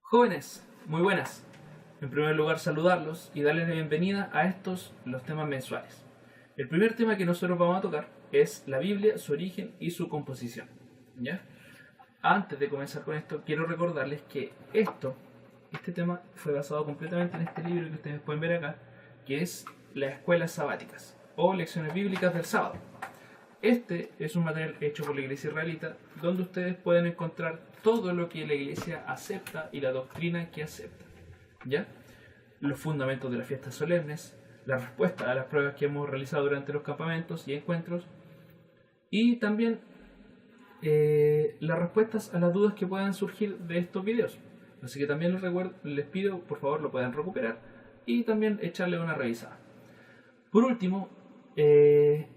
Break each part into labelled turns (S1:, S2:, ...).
S1: Jóvenes, muy buenas. En primer lugar, saludarlos y darles la bienvenida a los temas mensuales. El primer tema que nosotros vamos a tocar es la Biblia, su origen y su composición. ¿Ya? Antes de comenzar con esto, quiero recordarles que este tema fue basado completamente en este libro que ustedes pueden ver acá, que es Las Escuelas Sabáticas o Lecciones Bíblicas del Sábado. Este es un material hecho por la Iglesia Israelita, donde ustedes pueden encontrar todo lo que la Iglesia acepta y la doctrina que acepta. ¿Ya? Los fundamentos de las fiestas solemnes, la respuesta a las pruebas que hemos realizado durante los campamentos y encuentros, y también las respuestas a las dudas que puedan surgir de estos videos. Así que también les pido, por favor, lo puedan recuperar y también echarle una revisada. Por último,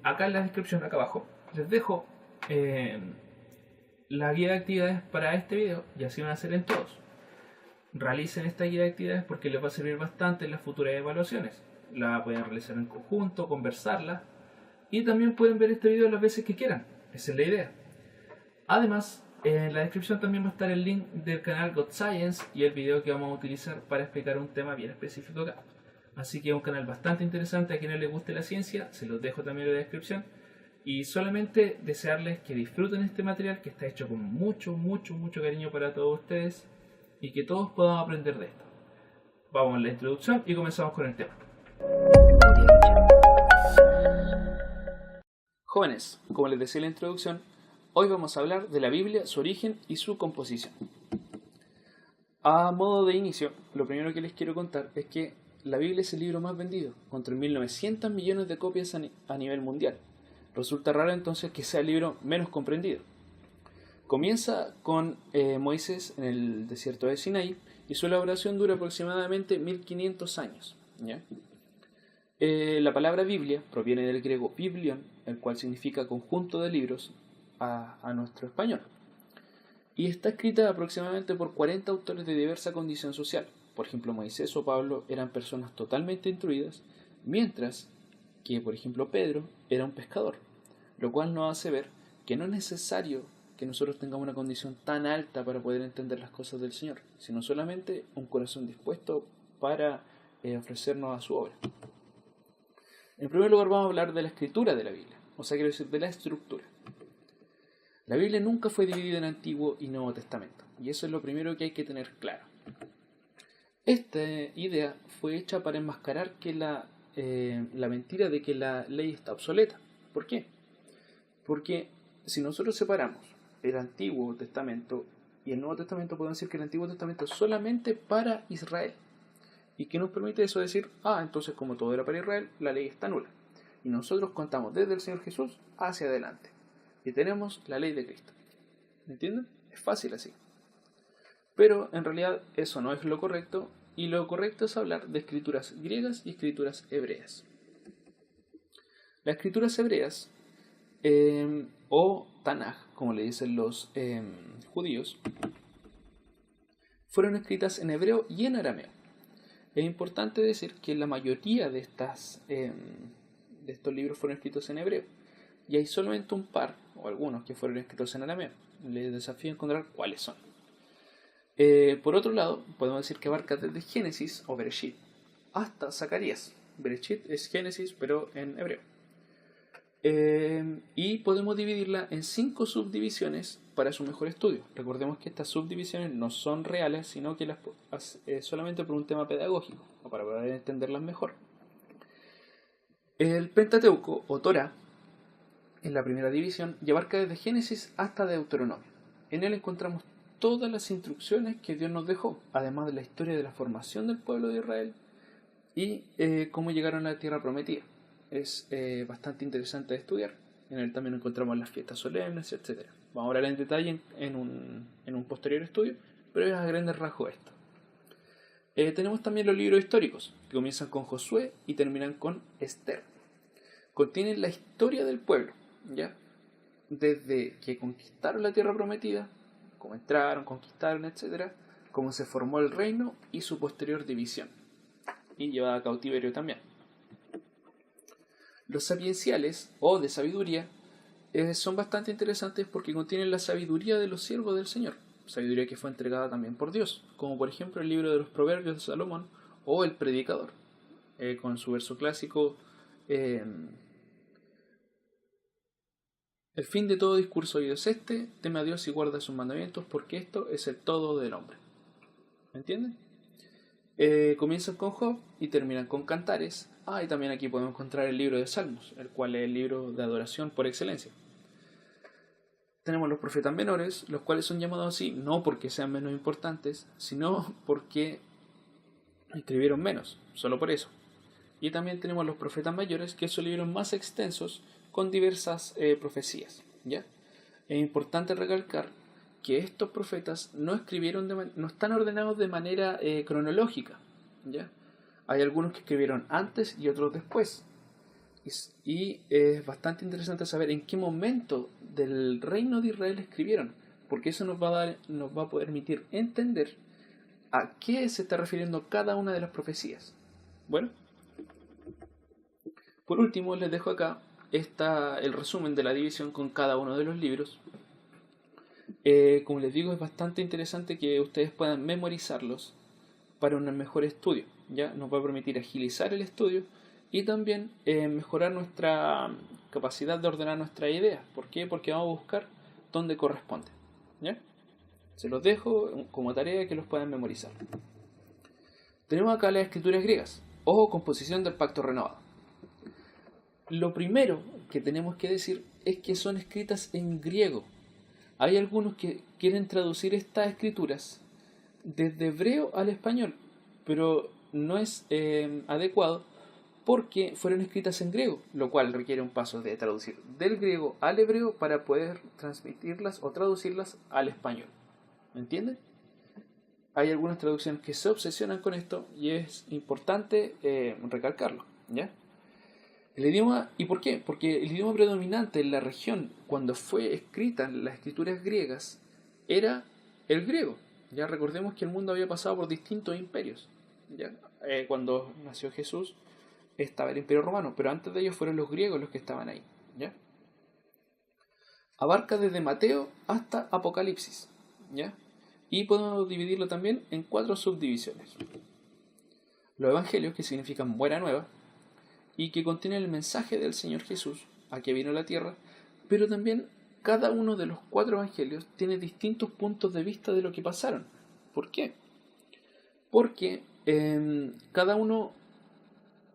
S1: acá en la descripción, acá abajo, les dejo la guía de actividades para este video, y así van a ser en todos. Realicen esta guía de actividades porque les va a servir bastante en las futuras evaluaciones. La pueden realizar en conjunto, conversarla, y también pueden ver este video las veces que quieran. Esa es la idea. Además, en la descripción también va a estar el link del canal God Science y el video que vamos a utilizar para explicar un tema bien específico acá. Así que es un canal bastante interesante. A quienes les guste la ciencia, se los dejo también en la descripción. Y solamente desearles que disfruten este material que está hecho con mucho cariño para todos ustedes y que todos podamos aprender de esto. Vamos a la introducción y comenzamos con el tema. Jóvenes, como les decía en la introducción, hoy vamos a hablar de la Biblia, su origen y su composición. A modo de inicio, lo primero que les quiero contar es que la Biblia es el libro más vendido, con 3.900 millones de copias a nivel mundial. Resulta raro entonces que sea el libro menos comprendido. Comienza con Moisés en el desierto de Sinaí y su elaboración dura aproximadamente 1500 años. ¿Ya? La palabra Biblia proviene del griego biblion, el cual significa conjunto de libros a nuestro español. Y está escrita aproximadamente por 40 autores de diversa condición social. Por ejemplo, Moisés o Pablo eran personas totalmente instruidas, mientras que, por ejemplo, Pedro era un pescador, lo cual nos hace ver que no es necesario que nosotros tengamos una condición tan alta para poder entender las cosas del Señor, sino solamente un corazón dispuesto para ofrecernos a su obra. En primer lugar vamos a hablar de la escritura de la Biblia, o sea, quiero decir, de la estructura. La Biblia nunca fue dividida en Antiguo y Nuevo Testamento, y eso es lo primero que hay que tener claro. Esta idea fue hecha para enmascarar que la mentira de que la ley está obsoleta. ¿Por qué? Porque si nosotros separamos el Antiguo Testamento y el Nuevo Testamento, podemos decir que el Antiguo Testamento es solamente para Israel. ¿Y qué nos permite eso decir? Entonces como todo era para Israel, la ley está nula. Y nosotros contamos desde el Señor Jesús hacia adelante. Y tenemos la ley de Cristo. ¿Me entienden? Es fácil así. Pero en realidad eso no es lo correcto, y lo correcto es hablar de escrituras griegas y escrituras hebreas. Las escrituras hebreas, o Tanaj, como le dicen los judíos, fueron escritas en hebreo y en arameo. Es importante decir que la mayoría de estos libros fueron escritos en hebreo, y hay solamente un par, o algunos, que fueron escritos en arameo. Les desafío a encontrar cuáles son. Por otro lado, podemos decir que abarca desde Génesis o Bereshit hasta Zacarías. Bereshit es Génesis, pero en hebreo. Y podemos dividirla en 5 subdivisiones para su mejor estudio. Recordemos que estas subdivisiones no son reales, sino que solamente por un tema pedagógico, o para poder entenderlas mejor. El Pentateuco, o Torah, en la primera división, y abarca desde Génesis hasta Deuteronomio. En él encontramos todas las instrucciones que Dios nos dejó, además de la historia de la formación del pueblo de Israel y cómo llegaron a la tierra prometida. Es bastante interesante de estudiar. En él también encontramos las fiestas solemnes, etc. Vamos a hablar en detalle en un posterior estudio, pero es a grandes rasgos esto. Tenemos también los libros históricos, que comienzan con Josué y terminan con Esther. Contienen la historia del pueblo, ¿ya? Desde que conquistaron la tierra prometida, cómo entraron, conquistaron, etc., cómo se formó el reino y su posterior división, y llevada a cautiverio también. Los sapienciales, o de sabiduría, son bastante interesantes porque contienen la sabiduría de los siervos del Señor. sabiduría que fue entregada también por Dios, como por ejemplo el libro de los Proverbios de Salomón o el Predicador, con su verso clásico, eh, el fin de todo discurso oído es este, teme a Dios y guarda sus mandamientos, porque esto es el todo del hombre. ¿Me entienden? Comienzan con Job y terminan con Cantares. Y también aquí podemos encontrar el libro de Salmos, el cual es el libro de adoración por excelencia. Tenemos los profetas menores, los cuales son llamados así no porque sean menos importantes, sino porque escribieron menos, solo por eso. Y también tenemos los profetas mayores, que son libros más extensos con diversas profecías. ¿Ya? Es importante recalcar que estos profetas no escribieron no están ordenados de manera cronológica. ¿Ya? Hay algunos que escribieron antes y otros después. Y es bastante interesante saber en qué momento del reino de Israel escribieron, porque eso nos va a poder permitir entender a qué se está refiriendo cada una de las profecías. Bueno, por último les dejo acá el resumen de la división con cada uno de los libros. Como les digo, es bastante interesante que ustedes puedan memorizarlos para un mejor estudio. ¿Ya? Nos va a permitir agilizar el estudio y también mejorar nuestra capacidad de ordenar nuestras ideas. ¿Por qué? Porque vamos a buscar dónde corresponde. ¿Ya? Se los dejo como tarea que los puedan memorizar. Tenemos acá las escrituras griegas o composición del pacto renovado. Lo primero que tenemos que decir es que son escritas en griego. Hay algunos que quieren traducir estas escrituras desde hebreo al español, pero no es adecuado porque fueron escritas en griego, lo cual requiere un paso de traducir del griego al hebreo para poder transmitirlas o traducirlas al español. ¿Me entienden? Hay algunas traducciones que se obsesionan con esto y es importante recalcarlo. ¿Ya? El idioma, ¿y por qué? Porque el idioma predominante en la región cuando fue escrita en las escrituras griegas era el griego. Ya recordemos que el mundo había pasado por distintos imperios. ¿Ya? Cuando nació Jesús estaba el Imperio Romano, pero antes de ellos fueron los griegos los que estaban ahí. ¿Ya? Abarca desde Mateo hasta Apocalipsis. ¿Ya? Y podemos dividirlo también en 4 subdivisiones. Los evangelios, que significan buena nueva, y que contienen el mensaje del Señor Jesús, a que vino a la tierra, pero también cada uno de los 4 evangelios tiene distintos puntos de vista de lo que pasaron. ¿Por qué? Porque cada uno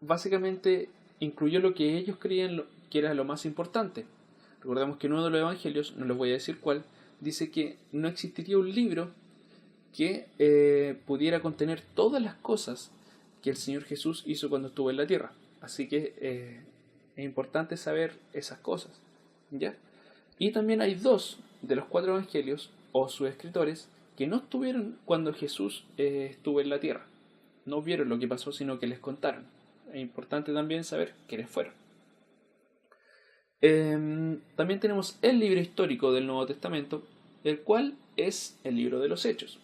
S1: básicamente incluyó lo que ellos creían que era lo más importante. Recordemos que en uno de los evangelios, no les voy a decir cuál, dice que no existiría un libro que pudiera contener todas las cosas que el Señor Jesús hizo cuando estuvo en la tierra. Así que es importante saber esas cosas. ¿Ya? Y también hay 2 de los 4 evangelios, o sus escritores, que no estuvieron cuando Jesús estuvo en la tierra. No vieron lo que pasó, sino que les contaron. Es importante también saber quiénes fueron. También tenemos el libro histórico del Nuevo Testamento, el cual es el libro de los Hechos.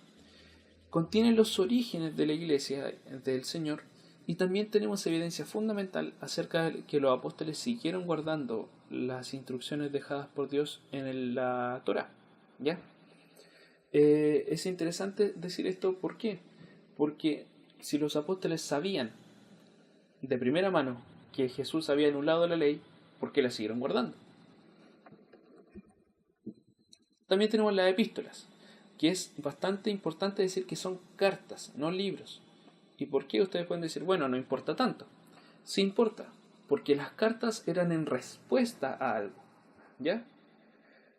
S1: Contiene los orígenes de la iglesia del Señor y también tenemos evidencia fundamental acerca de que los apóstoles siguieron guardando las instrucciones dejadas por Dios en la Torá. ¿Ya? Es interesante decir esto, ¿por qué? Porque si los apóstoles sabían de primera mano que Jesús había anulado la ley, ¿por qué la siguieron guardando? También tenemos las epístolas, que es bastante importante decir que son cartas, no libros. ¿Y por qué? Ustedes pueden decir, bueno, no importa tanto. Sí importa, porque las cartas eran en respuesta a algo. ¿Ya?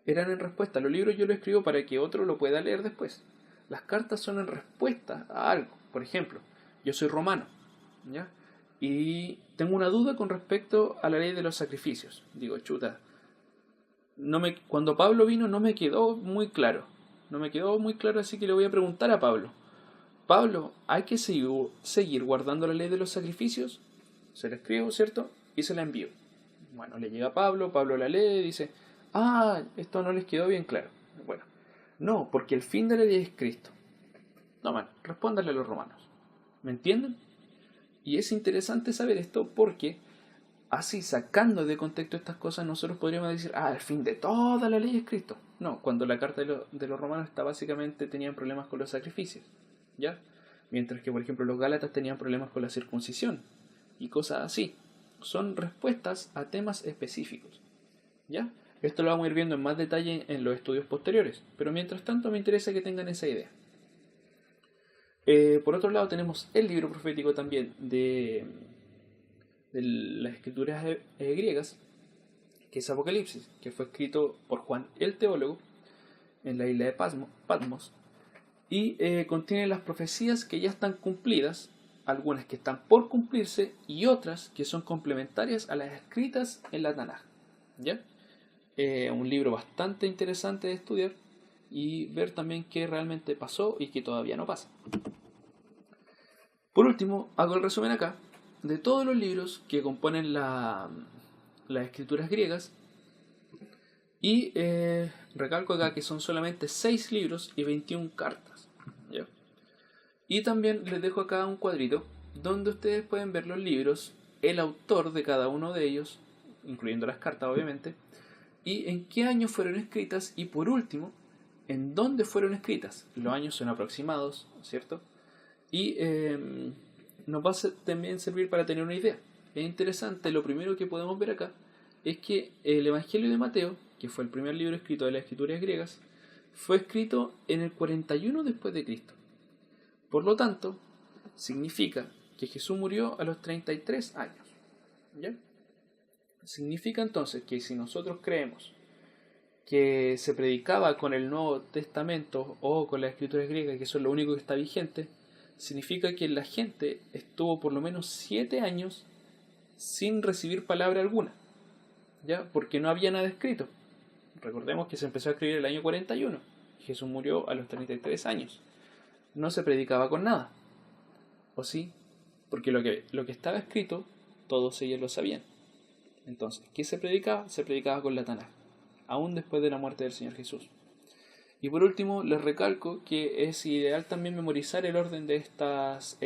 S1: Eran en respuesta. Los libros yo los escribo para que otro lo pueda leer después. Las cartas son en respuesta a algo. Por ejemplo, yo soy romano, ¿ya? Y tengo una duda con respecto a la ley de los sacrificios. Digo, chuta, cuando Pablo vino no me quedó muy claro. No me quedó muy claro, así que le voy a preguntar a Pablo. Pablo, ¿hay que seguir guardando la ley de los sacrificios? Se la escribo, ¿cierto? Y se la envío. Bueno, le llega a Pablo, Pablo la lee y dice, esto no les quedó bien claro. Bueno, no, porque el fin de la ley es Cristo. No, man, respóndale a los romanos. ¿Me entienden? Y es interesante saber esto porque así, sacando de contexto estas cosas, nosotros podríamos decir, el fin de toda la ley es Cristo. No, cuando la carta de los romanos está básicamente tenían problemas con los sacrificios, ¿ya? Mientras que, por ejemplo, los gálatas tenían problemas con la circuncisión y cosas así. Son respuestas a temas específicos, ¿ya? Esto lo vamos a ir viendo en más detalle en los estudios posteriores, pero mientras tanto me interesa que tengan esa idea. Por otro lado tenemos el libro profético también de las escrituras griegas, que es Apocalipsis, que fue escrito por Juan el teólogo en la isla de Patmos, y contiene las profecías que ya están cumplidas, algunas que están por cumplirse y otras que son complementarias a las escritas en la Tanaj, ¿ya? Un libro bastante interesante de estudiar y ver también qué realmente pasó y qué todavía no pasa. Por último, hago el resumen acá de todos los libros que componen las escrituras griegas y recalco acá que son solamente 6 libros y 21 cartas, ¿ya? Y también les dejo acá un cuadrito donde ustedes pueden ver los libros, el autor de cada uno de ellos, incluyendo las cartas obviamente, y en qué año fueron escritas y por último, en dónde fueron escritas. Los años son aproximados, ¿cierto? Y nos va a también servir para tener una idea. Es interesante, lo primero que podemos ver acá es que el Evangelio de Mateo, que fue el primer libro escrito de las escrituras griegas, fue escrito en el 41 después de Cristo. Por lo tanto, significa que Jesús murió a los 33 años. ¿Ya? Significa entonces que si nosotros creemos que se predicaba con el Nuevo Testamento o con las escrituras griegas, que eso es lo único que está vigente, significa que la gente estuvo por lo menos 7 años sin recibir palabra alguna, ¿ya? Porque no había nada escrito. Recordemos que se empezó a escribir el año 41. Jesús murió a los 33 años. No se predicaba con nada. ¿O sí? Porque lo que estaba escrito, todos ellos lo sabían. Entonces, ¿qué se predicaba? Se predicaba con la Tanaj, aún después de la muerte del Señor Jesús. Y por último, les recalco que es ideal también memorizar el orden de estas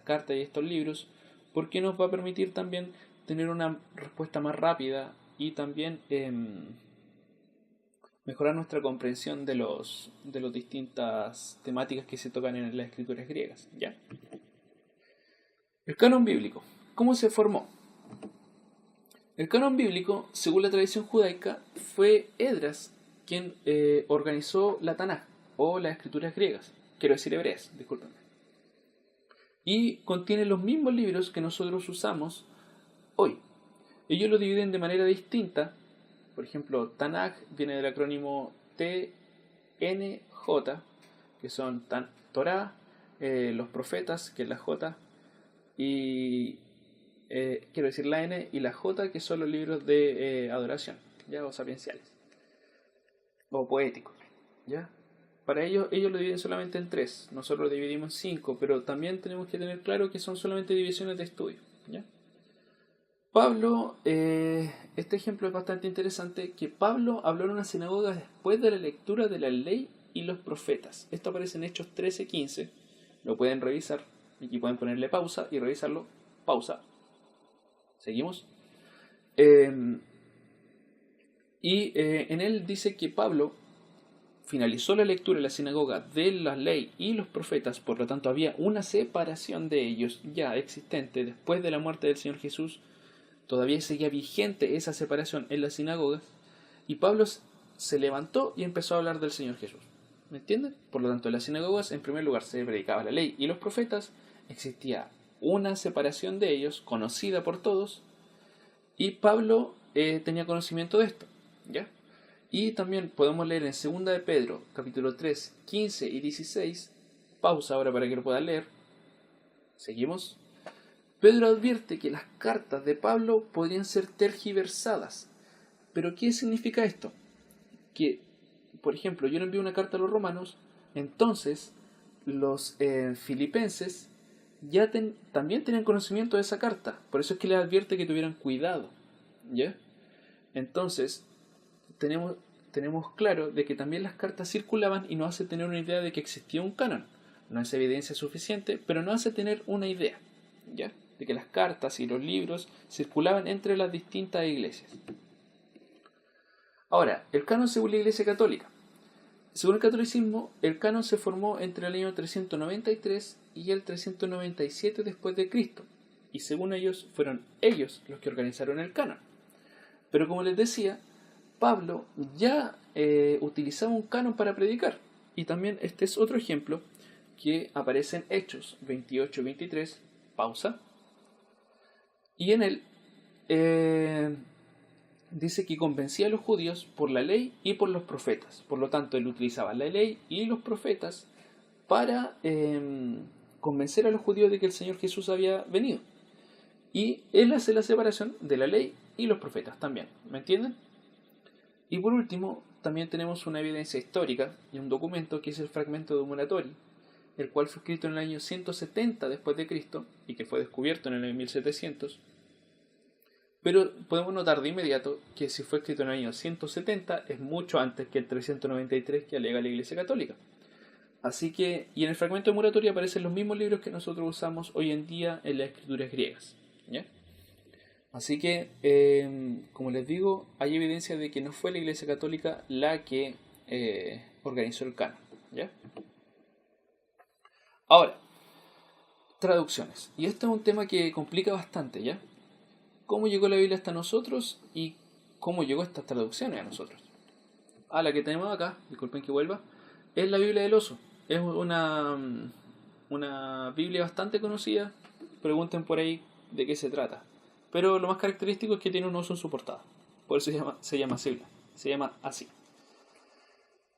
S1: cartas y estos libros, porque nos va a permitir también tener una respuesta más rápida y también mejorar nuestra comprensión de las distintas temáticas que se tocan en las escrituras griegas, ¿ya? El canon bíblico. ¿Cómo se formó? El canon bíblico, según la tradición judaica, fue Esdras quien organizó la Tanaj, o las escrituras griegas, quiero decir hebreas, discúlpenme. Y contiene los mismos libros que nosotros usamos hoy. Ellos lo dividen de manera distinta. Por ejemplo, Tanaj viene del acrónimo TNJ, que son Torah, los profetas, que es la J, y quiero decir la N y la J, que son los libros de adoración, ya, o sapienciales, o poéticos, ¿ya? Para ellos lo dividen solamente en 3, nosotros lo dividimos en 5, pero también tenemos que tener claro que son solamente divisiones de estudio, ¿ya? Pablo, este ejemplo es bastante interesante, que Pablo habló en una sinagoga después de la lectura de la ley y los profetas. Esto aparece en Hechos 13:15, lo pueden revisar, aquí pueden ponerle pausa y revisarlo, pausa, seguimos. En él dice que Pablo finalizó la lectura en la sinagoga de la ley y los profetas, por lo tanto había una separación de ellos ya existente después de la muerte del Señor Jesús. Todavía seguía vigente esa separación en las sinagogas, y Pablo se levantó y empezó a hablar del Señor Jesús. ¿Me entienden? Por lo tanto, en las sinagogas, en primer lugar, se predicaba la ley y los profetas, existía una separación de ellos, conocida por todos, y Pablo tenía conocimiento de esto, ¿ya? Y también podemos leer en 2 de Pedro, capítulo 3, 15 y 16, pausa ahora para que lo puedan leer, seguimos. Pedro advierte que las cartas de Pablo podrían ser tergiversadas. ¿Pero qué significa esto? Que, por ejemplo, yo le envío una carta a los romanos, entonces los filipenses ya también tenían conocimiento de esa carta. Por eso es que les advierte que tuvieran cuidado, ¿ya? Entonces, tenemos claro de que también las cartas circulaban y nos hace tener una idea de que existía un canon. No es evidencia suficiente, pero nos hace tener una idea, ¿ya? de que las cartas y los libros circulaban entre las distintas iglesias. Ahora, el canon según la Iglesia Católica. Según el catolicismo, el canon se formó entre el año 393 y el 397 después de Cristo, y según ellos, fueron ellos los que organizaron el canon. Pero como les decía, Pablo ya utilizaba un canon para predicar, y también este es otro ejemplo que aparece en Hechos 28-23, pausa, y en él dice que convencía a los judíos por la ley y por los profetas. Por lo tanto, él utilizaba la ley y los profetas para convencer a los judíos de que el Señor Jesús había venido. Y él hace la separación de la ley y los profetas también. ¿Me entienden? Y por último, también tenemos una evidencia histórica y un documento que es el fragmento de Muratori, el cual fue escrito en el año 170 después de Cristo y que fue descubierto en el año 1700. Pero podemos notar de inmediato que si fue escrito en el año 170 es mucho antes que el 393 que alega la Iglesia Católica. Así que, y en el fragmento de Muratori aparecen los mismos libros que nosotros usamos hoy en día en las escrituras griegas, ¿ya? Así que, como les digo, hay evidencia de que no fue la Iglesia Católica la que organizó el canon, ¿ya? Ahora, traducciones. Y este es un tema que complica bastante, ¿ya? ¿Cómo llegó la Biblia hasta nosotros y cómo llegó estas traducciones a nosotros? La que tenemos acá, disculpen que vuelva, es la Biblia del Oso. Es una Biblia bastante conocida. Pregunten por ahí de qué se trata. Pero lo más característico es que tiene un oso en su portada. Por eso se llama así. Se llama así.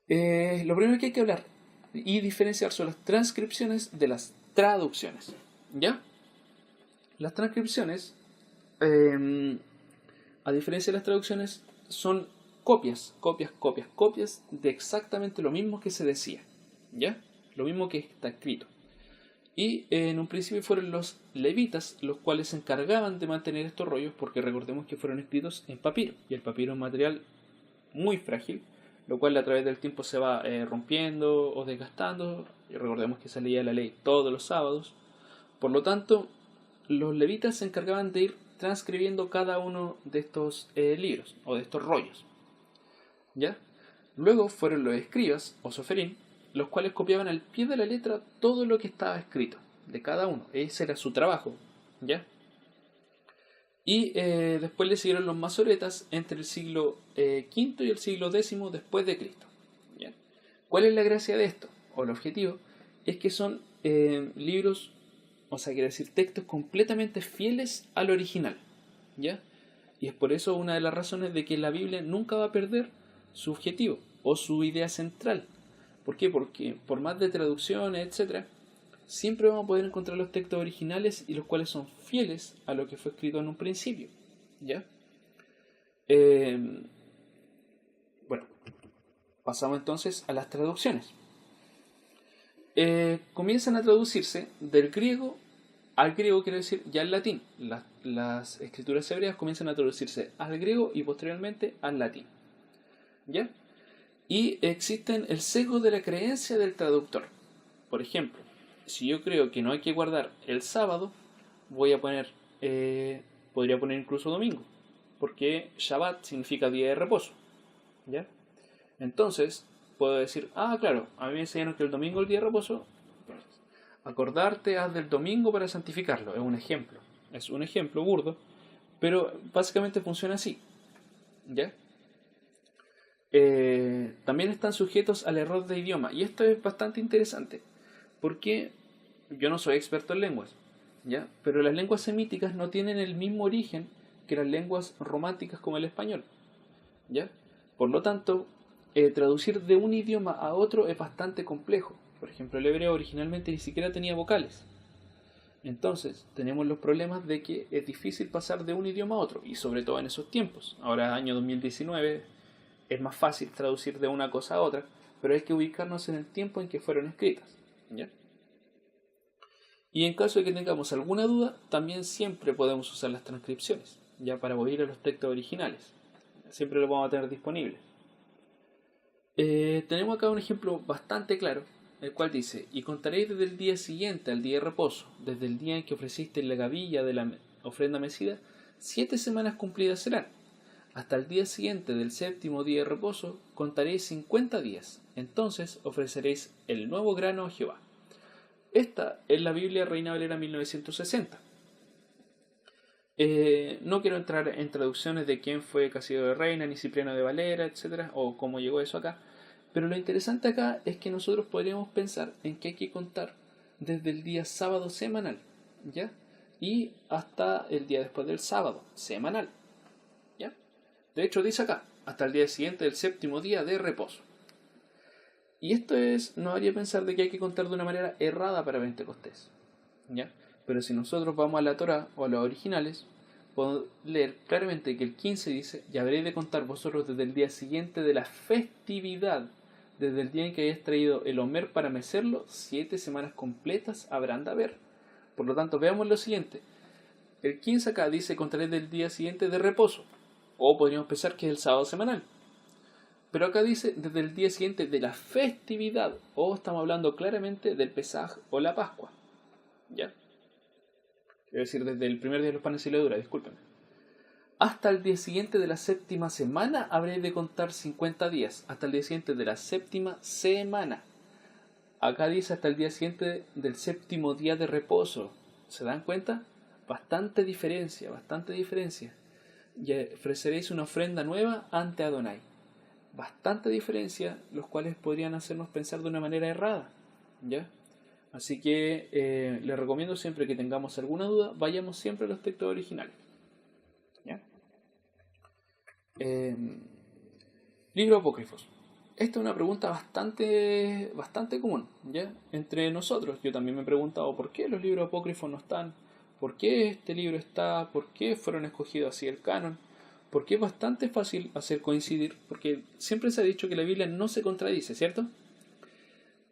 S1: Lo primero que hay que hablar y diferenciar son las transcripciones de las traducciones. ¿Ya? Las transcripciones, a diferencia de las traducciones, son copias de exactamente lo mismo que se decía. ¿Ya? Lo mismo que está escrito. Y en un principio fueron los levitas los cuales se encargaban de mantener estos rollos, porque recordemos que fueron escritos en papiro, y el papiro es un material muy frágil, lo cual a través del tiempo se va rompiendo o desgastando, y recordemos que se leía la ley todos los sábados. Por lo tanto, los levitas se encargaban de ir transcribiendo cada uno de estos libros, o de estos rollos, ¿ya? Luego fueron los escribas, o soferim, los cuales copiaban al pie de la letra todo lo que estaba escrito, de cada uno. Ese era su trabajo, ¿ya? Y después le siguieron los masoretas entre el siglo V y el siglo X después de Cristo, ¿ya? ¿Cuál es la gracia de esto? O el objetivo es que son libros, o sea, quiere decir textos completamente fieles al original, ¿ya? Y es por eso una de las razones de que la Biblia nunca va a perder su objetivo o su idea central. ¿Por qué? Porque por más de traducciones, etc., siempre vamos a poder encontrar los textos originales y los cuales son fieles a lo que fue escrito en un principio, ¿ya? Bueno, pasamos entonces a las traducciones. Comienzan a traducirse del griego al griego, quiero decir, ya al latín. Las escrituras hebreas comienzan a traducirse al griego y posteriormente al latín, ¿ya? Y existen el sesgo de la creencia del traductor. Por ejemplo, si yo creo que no hay que guardar el sábado, podría poner incluso domingo, porque Shabbat significa día de reposo, ¿ya? Entonces, puedo decir, claro, a mí me enseñaron que el domingo es el día de reposo. Acordarte, haz del domingo para santificarlo. Es un ejemplo burdo, pero básicamente funciona así, ¿ya? También están sujetos al error de idioma, y esto es bastante interesante porque yo no soy experto en lenguas, ¿ya? Pero las lenguas semíticas no tienen el mismo origen que las lenguas románticas como el español, ¿ya? Por lo tanto, traducir de un idioma a otro es bastante complejo. Por ejemplo, el hebreo originalmente ni siquiera tenía vocales. Entonces, tenemos los problemas de que es difícil pasar de un idioma a otro, y sobre todo en esos tiempos. Ahora, año 2019, es más fácil traducir de una cosa a otra, pero hay que ubicarnos en el tiempo en que fueron escritas, ¿ya? Y en caso de que tengamos alguna duda, también siempre podemos usar las transcripciones, ya para volver a los textos originales. Siempre lo vamos a tener disponible. Tenemos acá un ejemplo bastante claro, el cual dice: y contaréis desde el día siguiente al día de reposo, desde el día en que ofreciste la gavilla de la ofrenda mecida, 7 semanas cumplidas serán. Hasta el día siguiente del séptimo día de reposo contaréis 50 días. Entonces ofreceréis el nuevo grano a Jehová. Esta es la Biblia Reina Valera 1960. No quiero entrar en traducciones de quién fue Castillo de Reina, ni Cipriano de Valera, etcétera, o cómo llegó eso acá. Pero lo interesante acá es que nosotros podríamos pensar en que hay que contar desde el día sábado semanal, ¿ya? Y hasta el día después del sábado semanal, ¿ya? De hecho dice acá, hasta el día siguiente del séptimo día de reposo. Y esto nos haría pensar de que hay que contar de una manera errada para Pentecostés, ¿ya? Pero si nosotros vamos a la Torá o a los originales, podemos leer claramente que el 15 dice: y habréis de contar vosotros desde el día siguiente de la festividad, desde el día en que hayáis traído el homer para mecerlo, 7 semanas completas habrán de haber. Por lo tanto, veamos lo siguiente. El 15 acá dice: contaré del día siguiente de reposo, o podríamos pensar que es el sábado semanal. Pero acá dice desde el día siguiente de la festividad, o estamos hablando claramente del Pesaj o la Pascua, ¿ya? Quiero decir, desde el primer día de los panes y levaduras, discúlpenme. Hasta el día siguiente de la séptima semana habréis de contar 50 días. Hasta el día siguiente de la séptima semana. Acá dice hasta el día siguiente del séptimo día de reposo. ¿Se dan cuenta? Bastante diferencia, bastante diferencia. Y ofreceréis una ofrenda nueva ante Adonai. Bastante diferencia, los cuales podrían hacernos pensar de una manera errada, ¿ya? Así que les recomiendo siempre que tengamos alguna duda, vayamos siempre a los textos originales, ¿ya? Libros apócrifos. Esta es una pregunta bastante común, ¿ya? Entre nosotros. Yo también me he preguntado por qué los libros apócrifos no están, por qué este libro está, por qué fueron escogidos así el canon, porque es bastante fácil hacer coincidir, porque siempre se ha dicho que la Biblia no se contradice, ¿cierto?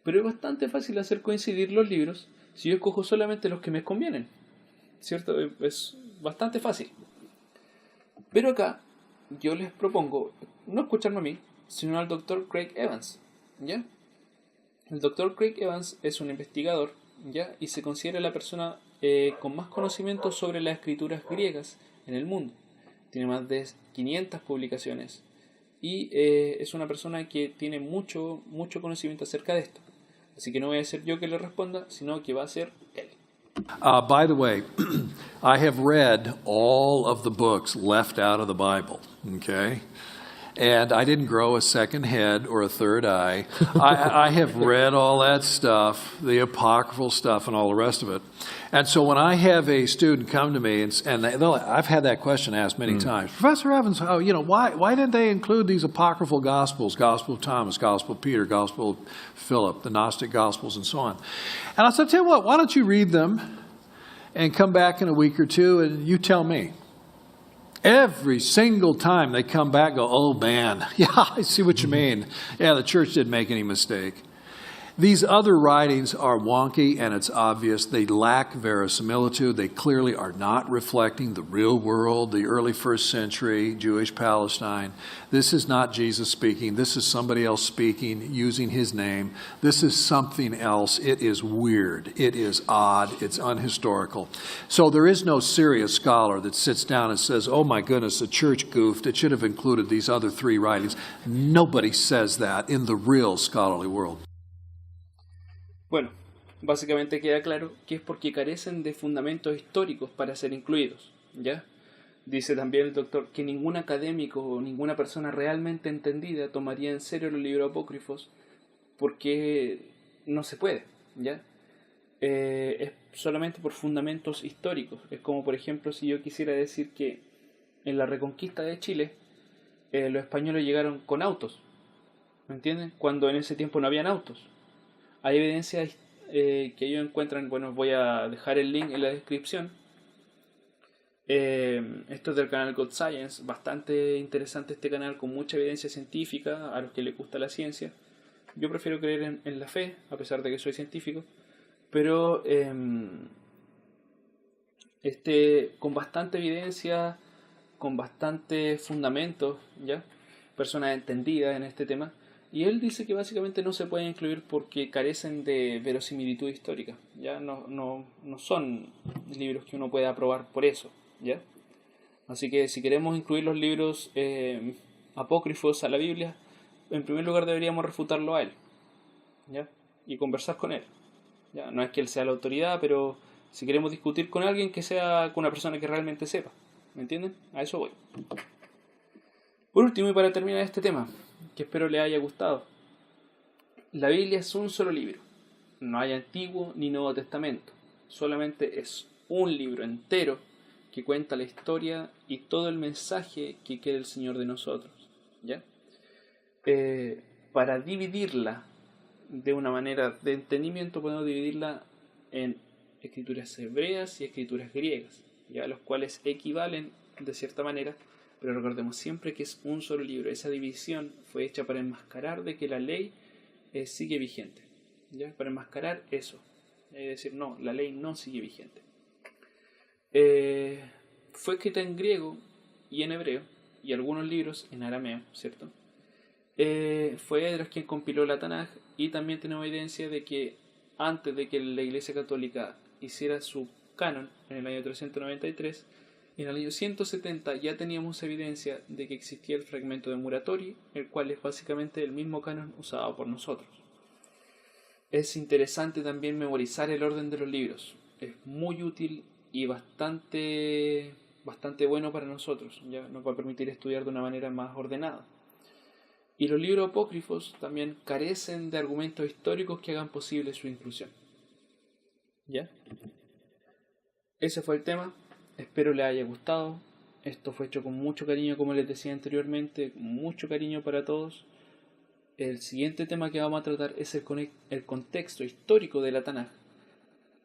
S1: Pero es bastante fácil hacer coincidir los libros si yo escojo solamente los que me convienen, ¿cierto? Es bastante fácil. Pero acá yo les propongo no escucharme a mí, sino al Dr. Craig Evans, ¿ya? El Dr. Craig Evans es un investigador, ¿ya? Y se considera la persona con más conocimiento sobre las escrituras griegas en el mundo. Tiene más de 500 publicaciones y es una persona que tiene mucho conocimiento acerca de esto. Así que no voy a ser yo que le responda, sino que va a ser él.
S2: By the way, I have read all of the books left out of the Bible, okay? And I didn't grow a second head or a third eye. I have read all that stuff, the apocryphal stuff and all the rest of it. And so when I have a student come to me, I've had that question asked many times. Professor Evans, why didn't they include these apocryphal Gospels, Gospel of Thomas, Gospel of Peter, Gospel of Philip, the Gnostic Gospels, and so on? And I said, tell you what, why don't you read them and come back in a week or two and you tell me. Every single time they come back, go, oh man, yeah, I see what you mean. Yeah, the church didn't make any mistake. These other writings are wonky and it's obvious. They lack verisimilitude. They clearly are not reflecting the real world, the early first century Jewish Palestine. This is not Jesus speaking. This is somebody else speaking, using his name. This is something else. It is weird. It is odd. It's unhistorical. So there is no serious scholar that sits down and says, oh my goodness, the church goofed. It should have included these other 3 writings. Nobody says that in the real scholarly world.
S1: Bueno, básicamente queda claro que es porque carecen de fundamentos históricos para ser incluidos, ¿ya? Dice también el doctor que ningún académico o ninguna persona realmente entendida tomaría en serio los libros apócrifos porque no se puede, ¿ya? Es solamente por fundamentos históricos. Es como, por ejemplo, si yo quisiera decir que en la reconquista de Chile los españoles llegaron con autos, ¿me entienden? Cuando en ese tiempo no habían autos. Hay evidencias que ellos encuentran, bueno, voy a dejar el link en la descripción. Esto es del canal God Science, bastante interesante este canal con mucha evidencia científica a los que les gusta la ciencia. Yo prefiero creer en la fe, a pesar de que soy científico, pero con bastante evidencia, con bastante fundamentos, ¿ya? Personas entendidas en este tema, Y él dice que básicamente no se pueden incluir porque carecen de verosimilitud histórica. Ya no son libros que uno pueda aprobar por eso. ¿Ya? Así que si queremos incluir los libros apócrifos a la Biblia, en primer lugar deberíamos refutarlo a él, ¿ya? Y conversar con él. ¿Ya? No es que él sea la autoridad, pero si queremos discutir con alguien, que sea con una persona que realmente sepa. ¿Me entienden? A eso voy. Por último, y para terminar este tema, que espero le haya gustado, la Biblia es un solo libro. No hay Antiguo ni Nuevo Testamento. Solamente es un libro entero que cuenta la historia y todo el mensaje que quiere el Señor de nosotros. ¿Ya? Para dividirla de una manera de entendimiento, podemos dividirla en escrituras hebreas y escrituras griegas, ya, los cuales equivalen de cierta manera, pero recordemos siempre que es un solo libro. Esa división fue hecha para enmascarar de que la ley sigue vigente, ¿ya? Para enmascarar eso, es decir, no, la ley no sigue vigente. Fue escrita en griego y en hebreo, y algunos libros en arameo, ¿cierto? Fue Esdras quien compiló la Tanaj, y también tenemos evidencia de que antes de que la Iglesia Católica hiciera su canon en el año 393, en el año 170 ya teníamos evidencia de que existía el fragmento de Muratori, el cual es básicamente el mismo canon usado por nosotros. Es interesante también memorizar el orden de los libros. Es muy útil y bastante bueno para nosotros. Ya nos va a permitir estudiar de una manera más ordenada. Y los libros apócrifos también carecen de argumentos históricos que hagan posible su inclusión. ¿Ya? Ese fue el tema. Espero les haya gustado. Esto fue hecho con mucho cariño, como les decía anteriormente, mucho cariño para todos. El siguiente tema que vamos a tratar es el contexto histórico de la Tanaj.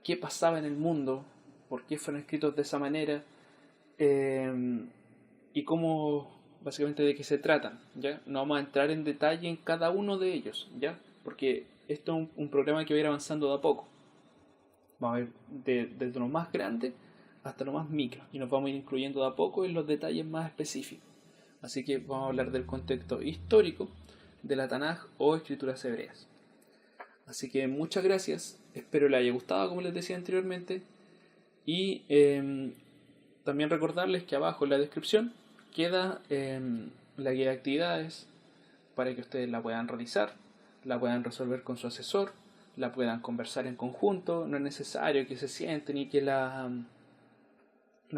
S1: ¿Qué pasaba en el mundo? ¿Por qué fueron escritos de esa manera? Y cómo, básicamente, de qué se tratan, ¿ya? No vamos a entrar en detalle en cada uno de ellos, ¿ya? Porque esto es un programa que va a ir avanzando de a poco. Vamos a ver desde lo más grande hasta lo más micro, y nos vamos a ir incluyendo de a poco en los detalles más específicos. Así que vamos a hablar del contexto histórico de la Tanaj o escrituras hebreas. Así que muchas gracias, espero les haya gustado, como les decía anteriormente, y también recordarles que abajo en la descripción queda la guía de actividades para que ustedes la puedan realizar, la puedan resolver con su asesor, la puedan conversar en conjunto. No es necesario que se sienten y que la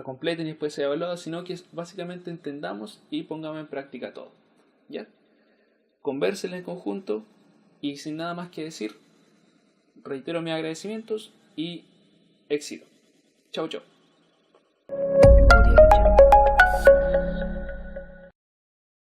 S1: completen y después sea evaluada, sino que básicamente entendamos y pongamos en práctica todo. ¿Ya? Convérsenla en conjunto, y sin nada más que decir, reitero mis agradecimientos y éxito. Chau, chau.